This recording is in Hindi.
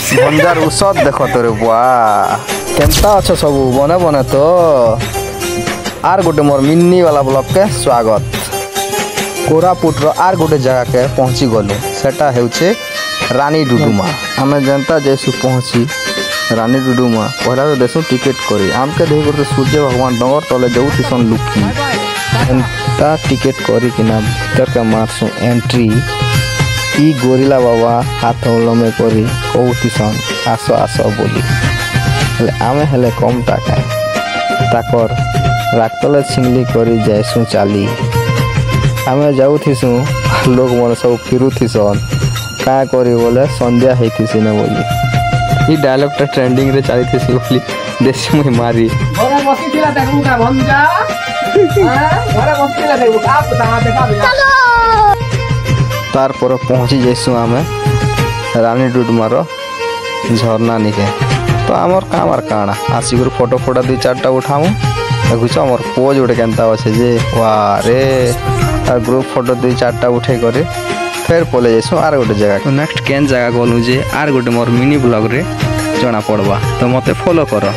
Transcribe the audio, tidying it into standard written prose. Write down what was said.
भंजार उषद देख तोरे बुआ केमता अच्छ सब बने बने तो आर गोटे मोर मिनी वाला ब्लॉग के स्वागत। कोरापुट रो आर गोटे जगह के पहुँची गलु सेटा हेउछे रानी डुडुमा। आमे जनता जैसु पहुँची रानी डुडुमा पहला तो देसु टिकेट करी आमके देख करते सूर्य भगवान डंगर तले जाऊँ सन लुकी एंता टिकेट करी कि ना भीतर के मारसु एंट्री ई गोरिला बाबा हाथ में करी कहूसन आस आस बोली हेले आमे हेले कम टाका ताकर रातले छिंगली करी जाइसु चाली आमे जाऊथिसु लोग मन सब फिरुथिसन का करी बोले संध्या हेतिसी न बोली ई डायलॉग टा ट्रेंडिंग रे चलीथिसी बोली देश में मारी घरे बसिथिला देखु का भंजा घरे बसिथिला देखु का पता देखा तार पर पहुँची जाइसु आमे रानी डुडुमार झरना निके तो आमर काम आर काना आसिक फोटो फोटा दु चारटा उठाऊ देखुच आमर पोज गोटे केनता अच्छे जे वाह रे ग्रुप फोटो दु चारटा उठे करे फिर पले जाइसु आर गोटे जगह नेक्स्ट केन जगह गलु जे आर गोटे मोर मिनी ब्लॉग रे जना पड़वा तो मते फॉलो करो।